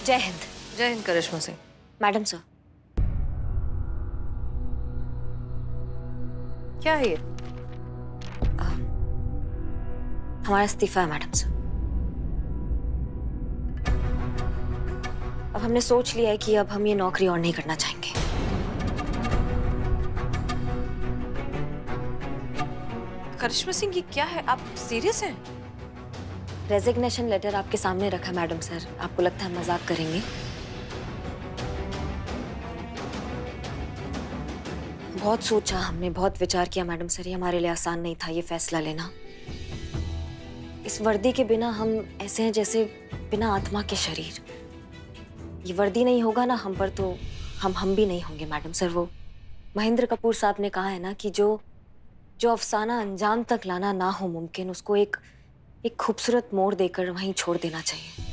जय हिंद। जय हिंद करिश्मा सिंह। Madam sir. क्या है ये? हमारा इस्तीफा है मैडम सर। अब हमने सोच लिया है कि अब हम ये नौकरी और नहीं करना चाहेंगे। करिश्मा सिंह, ये क्या है? आप सीरियस हैं? रेजिग्नेशन लेटर आपके सामने रखा मैडम सर। आपको लगता है मजाक करेंगे? बहुत सोचा हमने, बहुत विचार किया मैडम सर। ये हमारे लिए आसान नहीं था ये फैसला लेना। इस वर्दी के बिना हम ऐसे हैं जैसे बिना आत्मा के शरीर। ये वर्दी नहीं होगा ना हम पर तो हम भी नहीं होंगे मैडम सर। वो महेंद्र कपूर साहब ने कहा है ना कि जो अफसाना अंजाम तक लाना ना हो मुमकिन, उसको एक खूबसूरत मोड़ देकर वहीं छोड़ देना चाहिए।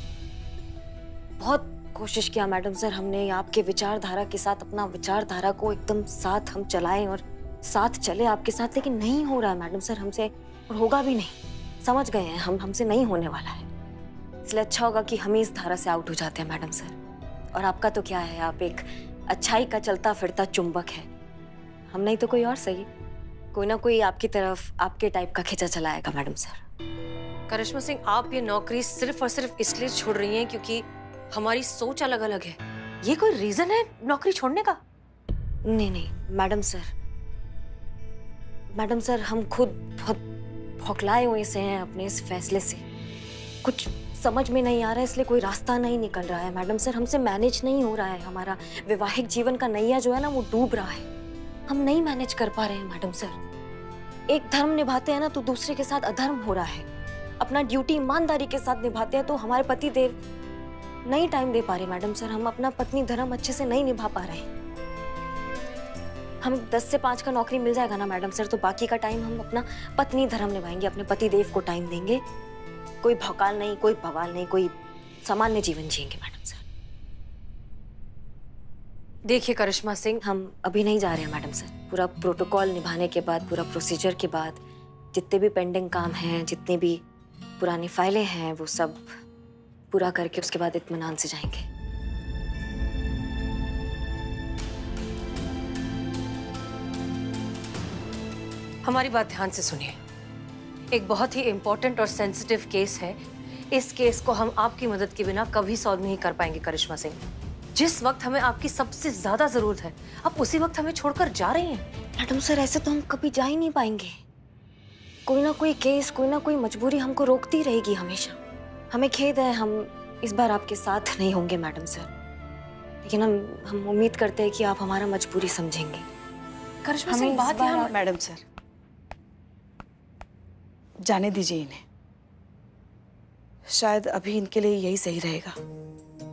बहुत कोशिश किया मैडम सर हमने आपके विचारधारा के साथ, अपना विचारधारा को एकदम साथ हम चलाएं और साथ चले आपके साथ, लेकिन नहीं हो रहा है मैडम सर हमसे, और होगा भी नहीं। समझ गए हैं हम, हमसे नहीं होने वाला है। इसलिए अच्छा होगा कि हम ही इस धारा से आउट हो जाते हैं मैडम सर। और आपका तो क्या है, आप एक अच्छाई का चलता फिरता चुंबक है। हम नहीं तो कोई और सही, कोई ना कोई आपकी तरफ आपके टाइप का खींचा चलाएगा मैडम सर। करिश्मा सिंह, आप ये नौकरी सिर्फ और सिर्फ इसलिए छोड़ रही हैं क्योंकि हमारी सोच अलग अलग है। ये कोई रीजन है नौकरी छोड़ने का? नहीं नहीं मैडम सर हम खुद बहुत भौखलाए हुए से हैं अपने इस फैसले से। कुछ समझ में नहीं आ रहा है, इसलिए कोई रास्ता नहीं निकल रहा है मैडम सर। हमसे मैनेज नहीं हो रहा है। हमारा वैवाहिक जीवन का नैया जो है ना वो डूब रहा है। हम नहीं मैनेज कर पा रहे हैं मैडम सर। एक धर्म निभाते हैं ना तो दूसरे के साथ अधर्म हो रहा है। अपना ड्यूटी ईमानदारी के साथ निभाते हैं तो हमारे पति देव नहीं टाइम दे पा रहे मैडम सर। हम अपना पत्नी धर्म अच्छे से नहीं निभा पा रहे हैं। हम 10 से 5 का नौकरी मिल जाएगा ना मैडम सर, तो बाकी का टाइम हम अपना पत्नी धर्म निभाएंगे, अपने पति देव को टाइम देंगे। कोई भौकाल नहीं, कोई बवाल नहीं, कोई सामान्य जीवन जिएंगे मैडम सर। देखिए करिश्मा सिंह, हम अभी नहीं जा रहे हैं मैडम सर। पूरा प्रोटोकॉल निभाने के बाद, पूरा प्रोसीजर के बाद, जितने भी पेंडिंग काम हैं, जितनी भी पुरानी फाइलें हैं, वो सब पूरा करके उसके बाद इत्मीनान से जाएंगे। हमारी बात ध्यान से सुनिए। एक बहुत ही इंपॉर्टेंट और सेंसिटिव केस है। इस केस को हम आपकी मदद के बिना कभी सॉल्व नहीं कर पाएंगे करिश्मा सिंह। जिस वक्त हमें आपकी सबसे ज्यादा जरूरत है, आप उसी वक्त हमें छोड़कर जा रही हैं। मैडम सर ऐसे तो हम कभी जा ही नहीं पाएंगे। कोई ना कोई केस, कोई ना कोई मजबूरी हमको रोकती रहेगी हमेशा। हमें खेद है, हम इस बार आपके साथ नहीं होंगे मैडम सर, लेकिन हम उम्मीद करते हैं कि आप हमारा मजबूरी समझेंगे। करिश्मा सिंह, बात यहाँ मैडम सर, जाने दीजिए इन्हें। शायद अभी इनके लिए यही सही रहेगा।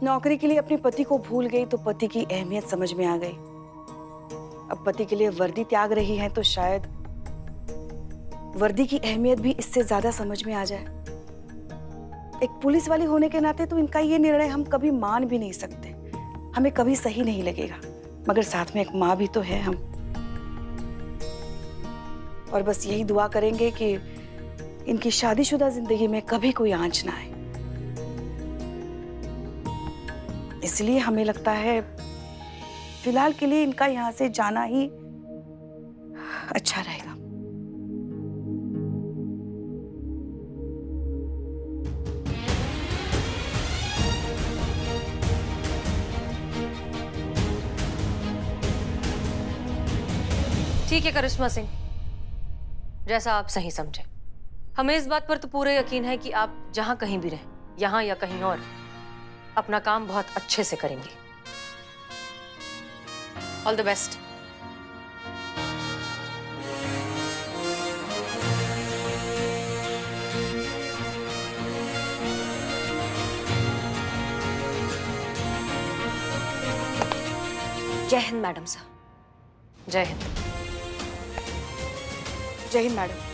नौकरी के लिए अपने पति को भूल गई तो पति की अहमियत समझ में आ गई। अब पति के लिए वर्दी त्याग रही हैं तो शायद वर्दी की अहमियत भी इससे ज्यादा समझ में आ जाए। एक पुलिस वाली होने के नाते तो इनका ये निर्णय हम कभी मान भी नहीं सकते, हमें कभी सही नहीं लगेगा, मगर साथ में एक माँ भी तो है हम। और बस यही दुआ करेंगे कि इनकी शादीशुदा जिंदगी में कभी कोई आंच ना आए। इसलिए हमें लगता है फिलहाल के लिए इनका यहाँ से जाना ही अच्छा रहेगा। ठीक है करिश्मा सिंह, जैसा आप सही समझे। हमें इस बात पर तो पूरा यकीन है कि आप जहां कहीं भी रहें, यहां या कहीं और, अपना काम बहुत अच्छे से करेंगे। All the best. जय हिंद मैडम सर। जय हिंद। जय हिंद madam.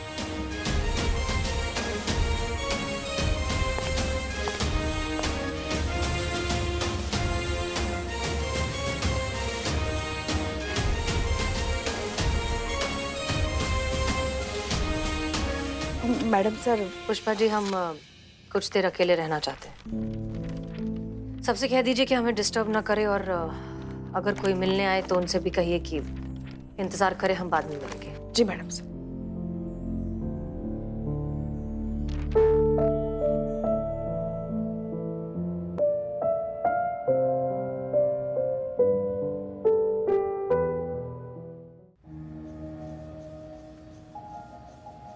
Madam sir, Pushpa ji, हम कुछ देर अकेले रहना चाहते हैं। सबसे कह दीजिए कि हमें डिस्टर्ब ना करे, और अगर कोई मिलने आए तो उनसे भी कहिए कि इंतजार करें, हम बाद में मिलेंगे। जी मैडम सर।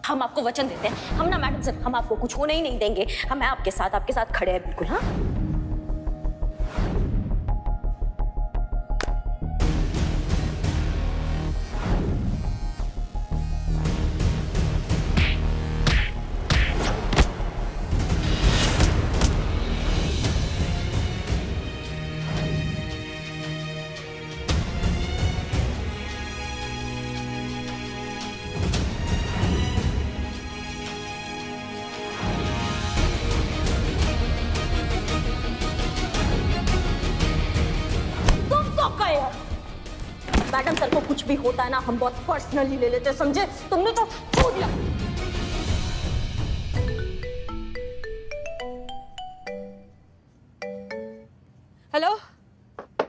हम आपको वचन देते हैं, हम ना मैडम सर, हम आपको कुछ होने ही नहीं देंगे। हम आपके साथ खड़े हैं बिल्कुल। हाँ, मैडम सर को कुछ भी होता है ना, हम बहुत पर्सनली ले लेते हैं, समझे? तुमने तो छू दिया। हेलो।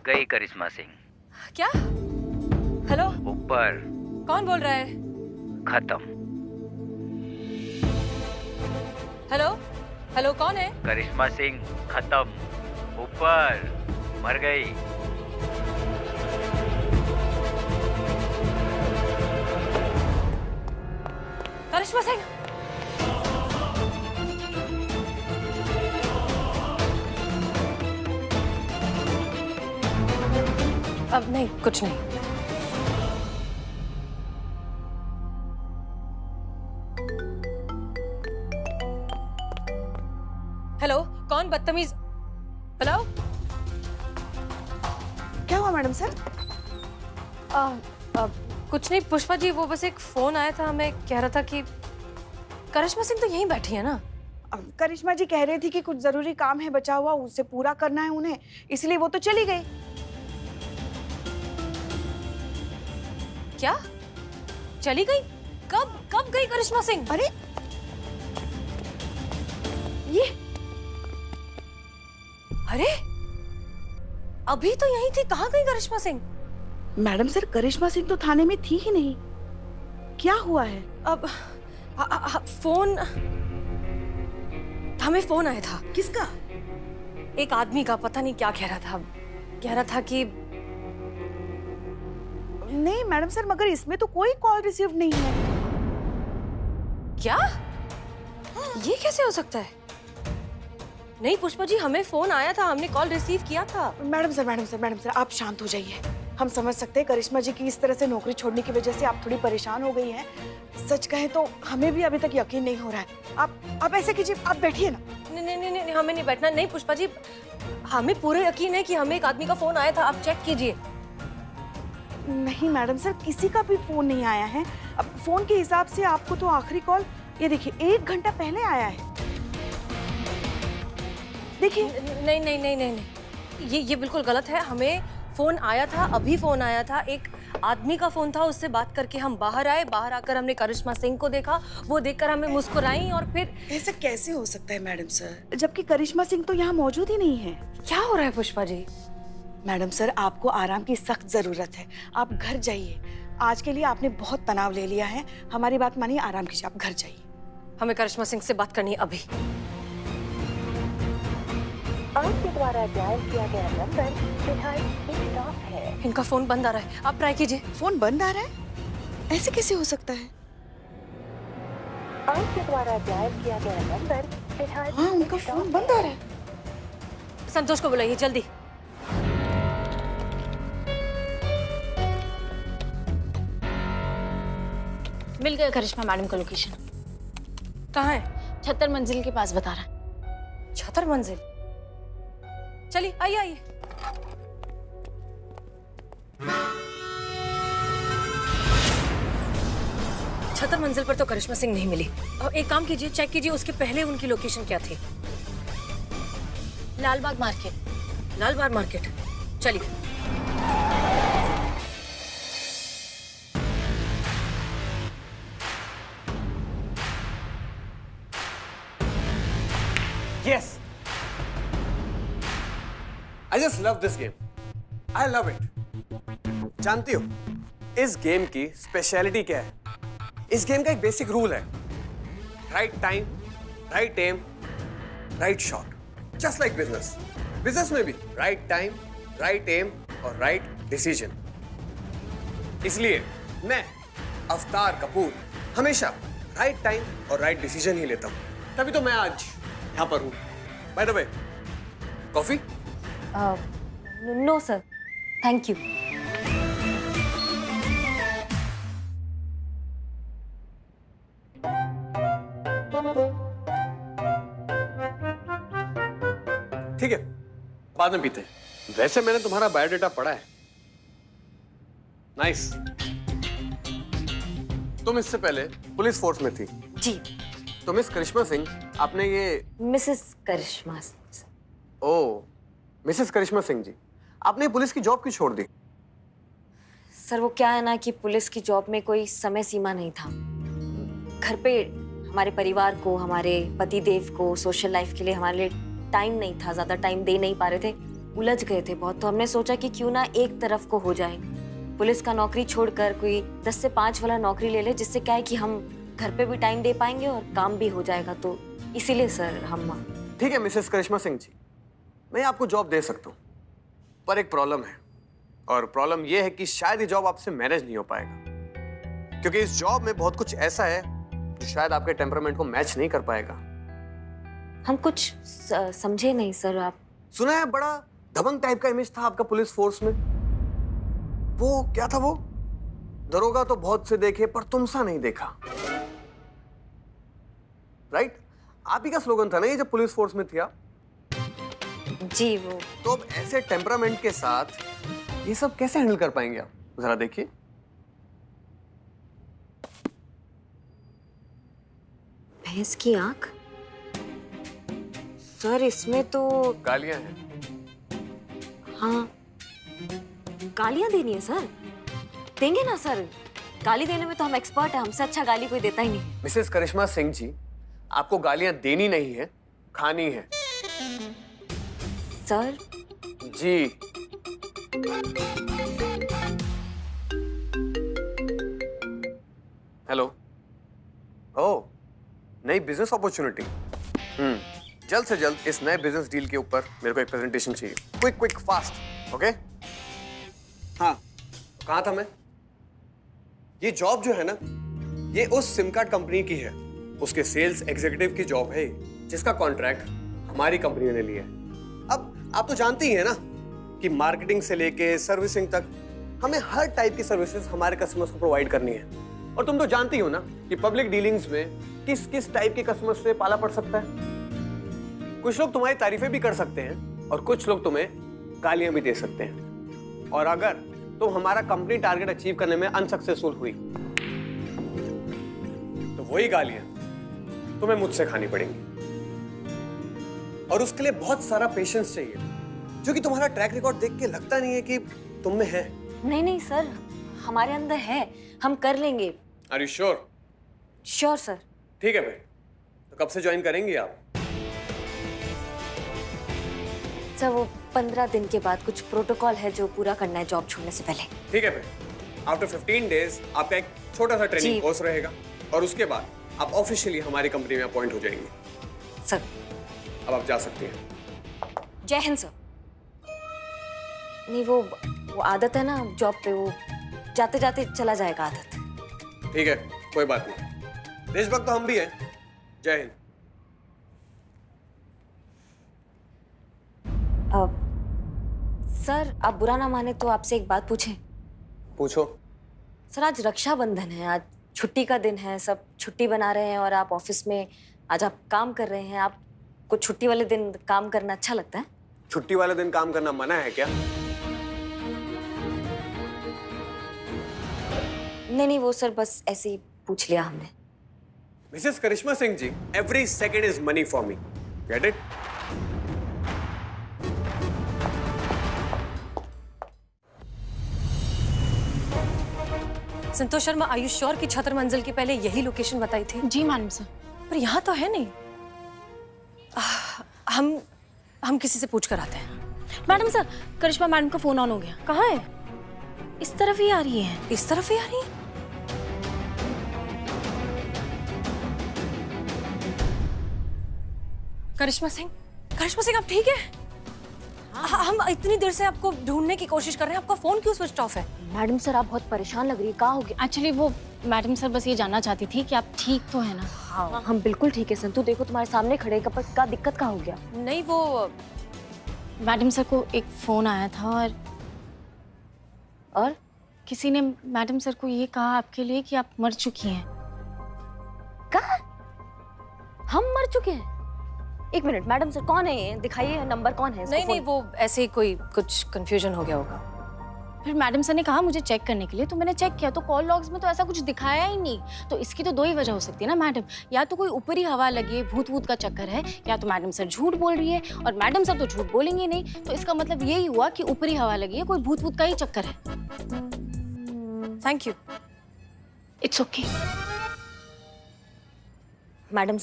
गई करिश्मा सिंह। क्या? हेलो, ऊपर। कौन बोल रहा है? खत्म। हेलो हेलो, कौन है? करिश्मा सिंह खत्म। ऊपर। मर गई। करिश्मा सिंह। अब नहीं, कुछ नहीं। हेलो, कौन बदतमीज? हेलो। क्या हुआ मैडम सर? कुछ नहीं पुष्पा जी, वो बस एक फोन आया था, हमें कह रहा था कि करिश्मा सिंह तो यहीं बैठी है ना। करिश्मा जी कह रही थी कि कुछ जरूरी काम है बचा हुआ, उसे पूरा करना है उन्हें, इसलिए वो तो चली गई। क्या? चली गई? कब कब गई करिश्मा सिंह? अरे ये अरे, अभी तो यहीं थी, कहाँ गई करिश्मा सिंह? मैडम सर, करिश्मा सिंह तो थाने में थी ही नहीं। क्या हुआ है? अब फोन, हमें फोन आया था। किसका? एक आदमी का, पता नहीं क्या कह रहा था। कह रहा था कि नहीं मैडम सर, मगर इसमें तो कोई कॉल रिसीव नहीं है। क्या? ये कैसे हो सकता है? नहीं पुष्पा जी, हमें फोन आया था, हमने कॉल रिसीव किया था। मैडम सर, आप शांत हो जाइए। हम समझ सकते हैं करिश्मा जी की इस तरह से नौकरी छोड़ने की वजह से आप थोड़ी परेशान हो गई हैं। सच कहे तो हमें भी अभी तक यकीन नहीं हो रहा है। आप ऐसे कीजिए, आप बैठिए ना। नहीं नहीं नहीं, हमें नहीं बैठना। नहीं पुष्पा जी, हमें पूरा यकीन है कि हमें एक आदमी का फोन आया था, आप चेक कीजिए। नहीं मैडम सर, किसी का भी फोन नहीं आया है। अब फोन के हिसाब से आपको तो आखिरी कॉल ये देखिए 1 घंटा पहले आया है। देखिए। नहीं नहीं नहीं नहीं नहीं, ये बिल्कुल गलत है। हमें फोन आया था, अभी फोन आया था, एक आदमी का फोन था, उससे बात करके हम बाहर आए। बाहर आकर हमने करिश्मा सिंह को देखा, वो देखकर हमें मुस्कुराई, और फिर ऐसा कैसे हो सकता है मैडम सर, जबकि करिश्मा सिंह तो यहाँ मौजूद ही नहीं है। क्या हो रहा है पुष्पा जी? मैडम सर, आपको आराम की सख्त जरूरत है, आप घर जाइए। आज के लिए आपने बहुत तनाव ले लिया है, हमारी बात मानिए, आराम कीजिए, आप घर जाइए। हमें करिश्मा सिंह से बात करनी है अभी। आपके द्वारा डायल किया गया नंबर फिलहाल स्विच ऑफ है। इनका फोन बंद आ रहा है, आप ट्राई कीजिए। फोन बंद आ रहा है? ऐसे कैसे हो सकता है? आपके द्वारा डायल किया गया नंबर फिलहाल हाँ, उनका फोन बंद आ रहा है। संतोष को बुलाइए जल्दी। मिल गया करिश्मा मैडम का लोकेशन। कहाँ है? 76 मंजिल के पास बता रहा है। 76 मंजिल? चलिए आइए आइए। छतर मंजिल पर तो करिश्मा सिंह नहीं मिली। एक काम कीजिए, चेक कीजिए उसके पहले उनकी लोकेशन क्या थी। लालबाग मार्केट। लालबाग मार्केट, चलिए। Yes. I just love this game, I love it. जानती हो इस गेम की स्पेशलिटी क्या है? इस गेम का एक बेसिक रूल है, right time, right aim, right shot. Just like business, business में भी राइट टाइम, राइट एम और राइट डिसीजन। इसलिए मैं अवतार कपूर हमेशा राइट टाइम और राइट डिसीजन ही लेता हूं। तभी तो मैं आज यहां पर हूं। By the way, coffee? No sir, thank you. ठीक है, बाद में पीते हैं। वैसे मैंने तुम्हारा बायोडाटा पढ़ा है। नाइस। तुम इससे पहले पुलिस फोर्स में थी। जी। तो मिस करिश्मा सिंह, आपने ये मिसेस करिश्मा। ओ, मिसेस करिश्मा सिंह जी, आपने पुलिस की जॉब क्यों छोड़ दी? सर वो क्या है ना कि पुलिस की जॉब में कोई समय सीमा नहीं था। घर पे हमारे परिवार को, हमारे पति देव को सोशल लाइफ के लिए हमारे लिए टाइम नहीं था, ज्यादा टाइम दे नहीं पा रहे थे, उलझ गए थे बहुत। तो हमने सोचा कि क्यों ना एक तरफ को हो जाए, पुलिस का नौकरी छोड़कर कोई 10 से 5 वाला नौकरी ले ले, जिससे क्या है कि हम घर पे भी टाइम दे पाएंगे और काम भी हो जाएगा। तो इसीलिए सर हम। ठीक है मिसेस करिश्मा सिंह जी, मैं आपको जॉब दे सकता हूँ, पर एक प्रॉब्लम है। और प्रॉब्लम यह है कि शायद ये जॉब आपसे मैनेज नहीं हो पाएगा, क्योंकि इस जॉब में बहुत कुछ ऐसा है जो शायद आपके टेम्परामेंट को मैच नहीं कर पाएगा। हम कुछ समझे नहीं सर। आप सुना है बड़ा दबंग टाइप का इमेज था आपका पुलिस फोर्स में। वो क्या था वो? दरोगा तो बहुत से देखे पर तुमसा नहीं देखा, राइट? आप ही का स्लोगन था ना ये जब पुलिस फोर्स में थी आप? जी। वो तो अब ऐसे टेम्परामेंट के साथ ये सब कैसे हैंडल कर पाएंगे आप? जरा देखिए। भैंस की आंख? सर इसमें तो गालियां हैं। हाँ, गालियां देनी है सर? देंगे ना सर, गाली देने में तो हम एक्सपर्ट हैं, हमसे अच्छा गाली कोई देता ही नहीं। मिसेस करिश्मा सिंह जी, आपको गालियां देनी नहीं है, खानी है। सर जी। हेलो। ओह, नई बिजनेस अपॉर्चुनिटी। जल्द से जल्द इस नए बिजनेस डील के ऊपर मेरे को एक प्रेजेंटेशन चाहिए, क्विक क्विक फास्ट। ओके? हाँ, कहाँ था मैं? ये जॉब जो है ना, ये उस सिम कार्ड कंपनी की है, उसके सेल्स एग्जीक्यूटिव की जॉब है, जिसका कॉन्ट्रैक्ट हमारी कंपनी ने लिया है। अब आप तो जानते ही हैं ना कि मार्केटिंग से लेके सर्विसिंग तक हमें हर टाइप की सर्विसेज हमारे कस्टमर्स को प्रोवाइड करनी है। और तुम तो जानती हो ना कि पब्लिक डीलिंग्स में किस किस टाइप के कस्टमर्स से पाला पड़ सकता है। कुछ लोग तुम्हारी तारीफें भी कर सकते हैं और कुछ लोग तुम्हें गालियां भी दे सकते हैं। और अगर तुम हमारा कंपनी टारगेट अचीव करने में अनसक्सेसफुल हुई तो वही गालियां तुम्हें मुझसे खानी पड़ेंगी। और उसके लिए बहुत सारा पेशेंस चाहिए, जो कि तुम्हारा ट्रैक रिकॉर्ड देख के लगता नहीं है कि तुम में है। नहीं नहीं सर, हमारे अंदर है, हम कर लेंगे। Are you sure? Sure sir. ठीक है भाई, तो कब से ज्वाइन करेंगी आप? सर वो 15 दिन के बाद कुछ प्रोटोकॉल है जो पूरा करना है जॉब छोड़ने से पहले। ठीक है भाई, आफ्टर 15 डेज आपका एक छोटा सा ट्रेनिंग कोर्स रहेगा और उसके बाद आप ऑफिशियली हमारी कंपनी में अपॉइंट हो जाएंगे। सर अब आप जा सकती हैं। जय हिंद सर। नहीं वो आदत है ना जॉब पे, वो जाते जाते चला जाएगा आदत। ठीक है, कोई बात नहीं, देशभक्त तो हम भी हैं। जय हिंद। सर आप बुरा ना माने तो आपसे एक बात पूछें? पूछो। सर आज रक्षाबंधन है, आज छुट्टी का दिन है, सब छुट्टी बना रहे हैं और आप ऑफिस में आज आप काम कर रहे हैं। आपको छुट्टी वाले दिन काम करना अच्छा लगता है? छुट्टी वाले दिन काम करना मना है क्या? नहीं नहीं वो सर बस ऐसे ही पूछ लिया हमने। Mrs Karishma Singh ji, every second is money for me, get it? Santosh Sharma, are you sure कि छतर मंजिल की पहले यही लोकेशन बताई थी? जी मैडम सर। पर यहाँ तो है नहीं। हम किसी से पूछ कर आते हैं। मैडम सर, करिश्मा मैडम का फोन ऑन हो गया। कहाँ है? इस तरफ ही आ रही है। इस तरफ ही आ रही है। करिश्मा सिंह आप ठीक है? हम इतनी देर से आपको ढूंढने की कोशिश कर रहे हैं, आपका फोन क्यों स्विच ऑफ है? मैडम सर आप बहुत परेशान लग रही है, कहाँ हो गया? एक्चुअली वो मैडम सर बस ये जानना चाहती थी कि आप ठीक तो है ना? हाँ हम बिल्कुल ठीक है संतु, देखो तुम्हारे सामने खड़े कपट का दिक्कत कहाँ हो गया? नहीं वो मैडम सर को एक फोन आया था और किसी ने मैडम सर को ये कहा आपके लिए कि आप मर चुकी हैं। कहा हम मर चुके हैं? एक मिनट, मैडम सर कौन है ये? दिखाइए नंबर, कौन है इसका नहीं फोन? वो ऐसे ही कोई कुछ कंफ्यूजन हो गया होगा। फिर मैडम सर ने कहा मुझे चेक करने के लिए, तो मैंने चेक किया तो कॉल लॉग्स में तो ऐसा कुछ दिखाया ही नहीं। तो इसकी तो दो ही वजह हो सकती है ना मैडम, या तो कोई ऊपरी हवा लगी है, भूत वूत का चक्कर है, या तो मैडम सर झूठ बोल रही है, और मैडम सर तो झूठ बोलेंगे नहीं, तो इसका मतलब यही हुआ कि ऊपरी हवा लगी है, कोई भूत वूत का ही चक्कर है। Thank you. It's okay. Madam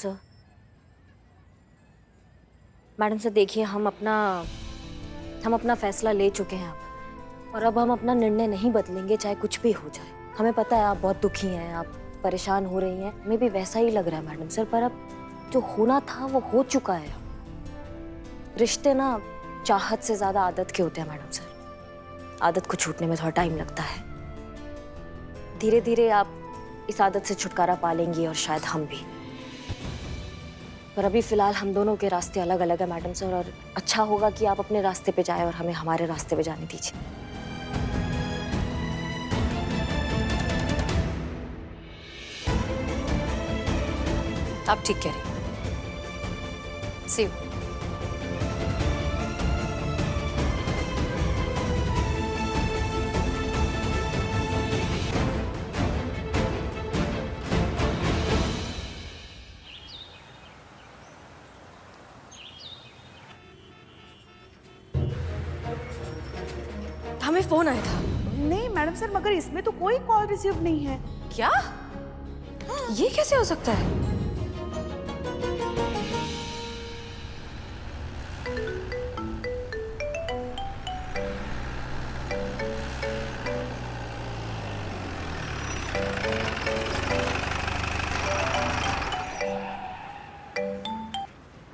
sir देखिए, हम अपना फैसला ले चुके हैं अब, और अब हम अपना निर्णय नहीं बदलेंगे चाहे कुछ भी हो जाए। हमें पता है आप बहुत दुखी हैं, आप परेशान हो रही हैं, हमें भी वैसा ही लग रहा है मैडम सर, पर अब जो होना था वो हो चुका है। रिश्ते ना चाहत से ज्यादा आदत के होते हैं मैडम सर, आदत को छूटने में थोड़ा टाइम लगता है। धीरे धीरे आप इस आदत से छुटकारा पा लेंगी और शायद हम भी, पर अभी फिलहाल हम दोनों के रास्ते अलग अलग है मैडम सर, और अच्छा होगा कि आप अपने रास्ते पे जाएं और हमें हमारे रास्ते पे जाने दीजिए। आप ठीक कह रही हैं। See you। हमें फोन आया था। नहीं मैडम सर, मगर इसमें तो कोई कॉल रिसीव नहीं है। क्या? ये कैसे हो सकता है?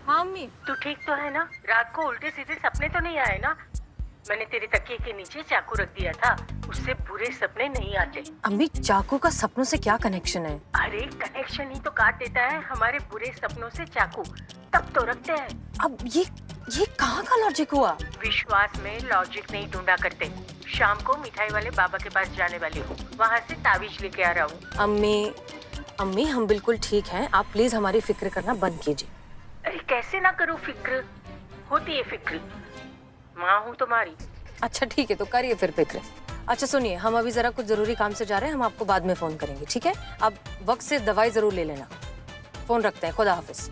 हाँ अम्मी। तू ठीक तो है ना? रात को उल्टे सीधे सपने तो नहीं आए ना? मैंने तेरे तकिए के नीचे चाकू रख दिया था, उससे बुरे सपने नहीं आते। अम्मी चाकू का सपनों से क्या कनेक्शन है? अरे कनेक्शन ही तो काट देता है हमारे बुरे सपनों से चाकू, तब तो रखते हैं। अब ये कहाँ का लॉजिक हुआ? विश्वास में लॉजिक नहीं ढूंढा करते। शाम को मिठाई वाले बाबा के पास जाने वाली हूँ, वहाँ से ताबीज लेके आ रहा हूँ। अम्मी हम बिल्कुल ठीक हैं, आप प्लीज हमारी फिक्र करना बंद कीजिए। अरे कैसे ना करूँ फिक्र, होती है फिक्र, माँ हूँ तुम्हारी। अच्छा ठीक है, तो करिए फिर फिक्र। अच्छा सुनिए, हम अभी जरा कुछ जरूरी काम से जा रहे हैं, हम आपको बाद में फोन करेंगे, ठीक है? आप वक्त से दवाई जरूर ले लेना। फोन रखते हैं, खुदा हाफिज।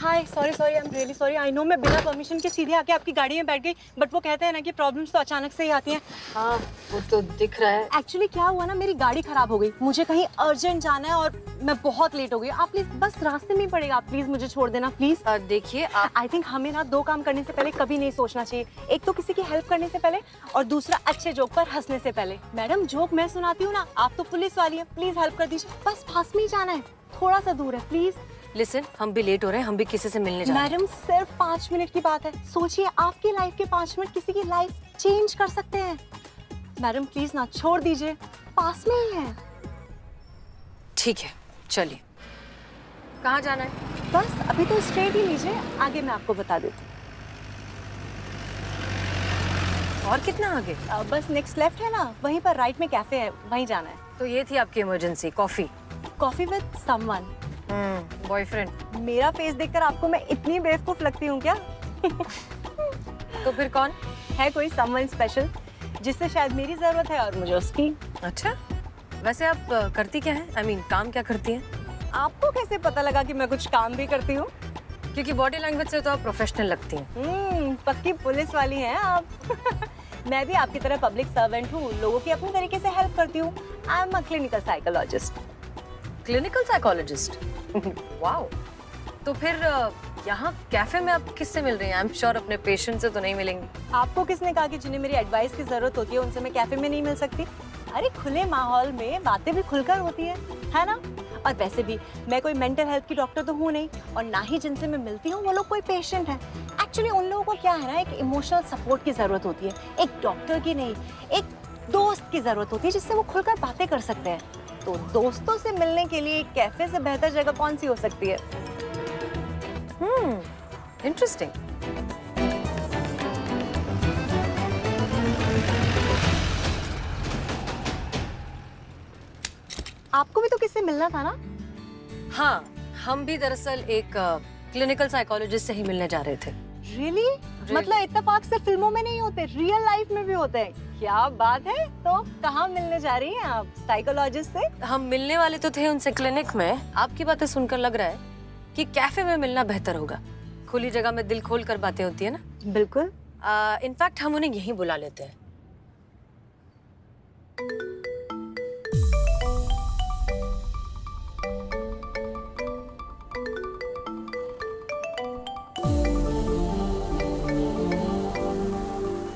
Hi, sorry I am really sorry. I know मैं बिना परमिशन के सीधे आके आपकी गाड़ी में बैठ गई, बट वो कहते हैं ना कि प्रॉब्लम्स तो अचानक से ही आती हैं। हाँ वो तो दिख रहा है। एक्चुअली क्या हुआ ना, मेरी गाड़ी खराब हो गई, मुझे कहीं अर्जेंट जाना है और मैं बहुत लेट हो गई। आप प्लीज बस रास्ते में ही पड़ेगा, आप प्लीज मुझे छोड़ देना प्लीज। देखिए आई थिंक हमें ना दो काम करने से पहले कभी नहीं सोचना चाहिए, एक तो किसी की हेल्प करने से पहले और दूसरा अच्छे जोक पर हंसने से पहले। मैडम जोक मैं सुनाती हूँ ना, आप तो पुलिस वाली है, प्लीज हेल्प कर दीजिए। बस पास में ही जाना है, थोड़ा सा दूर है प्लीज। लिसन, हम भी लेट हो रहे हैं, हम भी किसी से मिलने जा रहे हैं। मैडम सिर्फ 5 मिनट की बात है, सोचिए आपकी लाइफ के 5 मिनट किसी की लाइफ चेंज कर सकते हैं। मैडम प्लीज ना, छोड़ दीजिए, पास में ही है। ठीक है चलिए। कहाँ जाना है? बस अभी तो स्ट्रेट ही लीजिए, आगे मैं आपको बता देती हूँ। और कितना आगे? बस नेक्स्ट लेफ्ट है ना, वहीं पर राइट में कैफे है, वहीं जाना है। तो ये थी आपकी emergency coffee? Coffee with someone. Boyfriend? मेरा फेस देखकर आपको मैं इतनी बेवकूफ लगती हूँ क्या? तो फिर कौन है? कोई समवन स्पेशल जिससे शायद मेरी जरूरत है और मुझे उसकी। अच्छा, वैसे आप करती क्या है? I mean, काम क्या करती हैं? आपको कैसे पता लगा कि मैं कुछ काम भी करती हूँ? क्योंकि बॉडी लैंग्वेज से तो आप प्रोफेशनल लगती हैं। पक्की पुलिस वाली हैं आप। मैं भी आपकी तरह पब्लिक सर्वेंट हूँ, लोगों की अपने तरीके से हेल्प करती हूँ। I am a clinical psychologist. Clinical psychologist? Wow. तो फिर यहाँ कैफे में आप किससे मिल रही हैं? आई एम श्योर अपने पेशेंट से तो नहीं मिलेंगी। आपको किसने कहा कि जिन्हें मेरी एडवाइस की जरूरत होती है उनसे मैं कैफे में नहीं मिल सकती? अरे खुले माहौल में बातें भी खुलकर होती है ना? और वैसे भी मैं कोई मेंटल हेल्थ की डॉक्टर तो हूँ नहीं, और ना ही जिनसे मैं मिलती हूँ वो लोग कोई पेशेंट है। एक्चुअली उन लोगों को क्या है ना, एक इमोशनल सपोर्ट की जरूरत होती है, एक डॉक्टर की नहीं, एक दोस्त की जरूरत होती है जिससे वो खुलकर बातें कर सकते हैं। तो दोस्तों से मिलने के लिए कैफे से बेहतर जगह कौन सी हो सकती है? इंटरेस्टिंग। आपको भी तो किससे मिलना था ना? हाँ, हम भी दरअसल एक क्लिनिकल साइकोलॉजिस्ट से ही मिलने जा रहे थे। रियली? मतलब इत्तेफाक से फिल्मों में नहीं होते, रियल लाइफ में भी होते हैं। क्या बात है। तो कहाँ मिलने जा रही हैं आप साइकोलॉजिस्ट से? हम मिलने वाले तो थे उनसे क्लिनिक में। आपकी बातें सुनकर लग रहा है कि कैफे में मिलना बेहतर होगा। खुली जगह में दिल खोल कर बातें होती है ना। बिल्कुल। इनफैक्ट हम उन्हें यहीं बुला लेते हैं।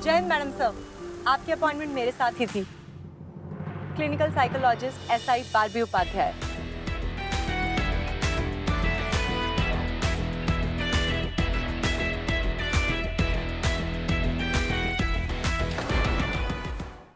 जय हिंद मैडम सर, आपकी अपॉइंटमेंट मेरे साथ ही थी। Clinical psychologist SI Barbie Upadhyay.